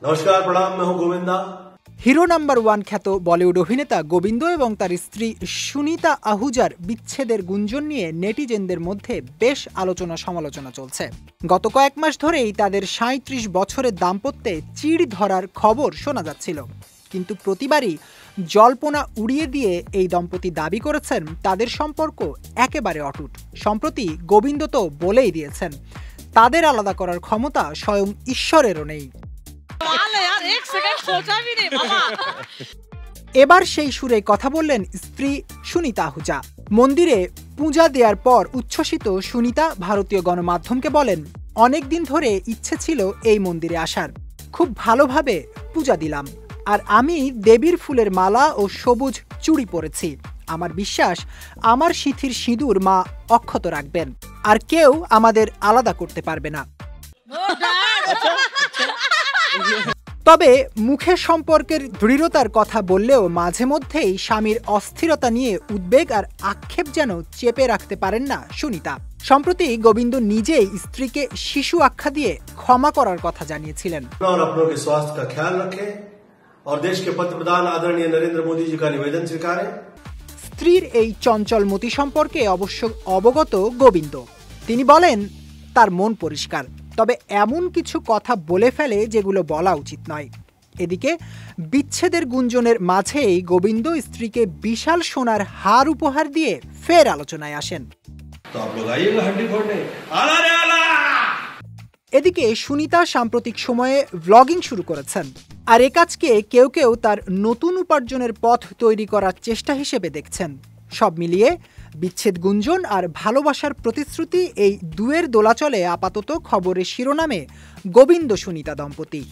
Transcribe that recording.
नमस्कार, प्रणाम। मैं हूं गोविंदा। হিরো নাম্বার ওয়ান খ্যাত বলিউড অভিনেতা গোবিন্দ এবং তার স্ত্রী সুনিতা আহুজার বিচ্ছেদের গুঞ্জন নিয়ে নেটিজেনদের মধ্যে বেশ আলোচনা সমালোচনা চলছে। গত কয়েক মাস ধরেই তাদের ৩৭ বছরের দাম্পত্যে চিড় ধরার খবর শোনা যাচ্ছিল, কিন্তু প্রতিবারই জল্পনা উড়িয়ে দিয়ে এই দম্পতি দাবি করেছেন তাদের সম্পর্ক একেবারে অটুট। সম্প্রতি গোবিন্দ তো বলেই দিয়েছেন তাদের আলাদা করার ক্ষমতা স্বয়ং ঈশ্বরেরও নেই। এবার সেই সুরে কথা বললেন স্ত্রী সুনিতা আহুজা। মন্দিরে পূজা দেওয়ার পর উচ্ছ্বসিত সুনিতা ভারতীয় গণমাধ্যমকে বলেন, অনেকদিন ধরে ইচ্ছে ছিল এই মন্দিরে আসার, খুব ভালোভাবে পূজা দিলাম, আর আমি দেবীর ফুলের মালা ও সবুজ চুড়ি পরেছি। আমার বিশ্বাস আমার সিঁথির সিঁদুর মা অক্ষত রাখবেন, আর কেউ আমাদের আলাদা করতে পারবে না। তবে মুখে সম্পর্কের দৃঢ়তার কথা বললেও মাঝে মধ্যেই স্বামীর অস্থিরতা নিয়ে উদ্বেগ আর আক্ষেপ যেন চেপে রাখতে পারেন না সুনিতা। সম্প্রতি গোবিন্দ নিজেই স্ত্রীকে শিশু আখ্যা দিয়ে ক্ষমা করার কথা জানিয়েছিলেন। স্ত্রীর এই চঞ্চল মতি সম্পর্কে অবশ্য অবগত গোবিন্দ। তিনি বলেন তার মন পরিষ্কার, তবে এমন কিছু কথা বলে ফেলে যেগুলো বলা উচিত নয়। এদিকে বিচ্ছেদের গুঞ্জনের মাঝেই গোবিন্দ স্ত্রীকে বিশাল সোনার হার উপহার দিয়ে ফের আলোচনায় আসেন। এদিকে সুনিতা সাম্প্রতিক সময়ে ব্লগিং শুরু করেছেন, আর এ কাজকে কেউ কেউ তার নতুন উপার্জনের পথ তৈরি করার চেষ্টা হিসেবে দেখছেন। সব মিলিয়ে বিচ্ছেদ গুঞ্জন আর ভালোবাসার প্রতিশ্রুতি, এই দুয়ের দোলাচলে আপাতত খবরের শিরোনামে গোবিন্দ সুনিতা দম্পতি।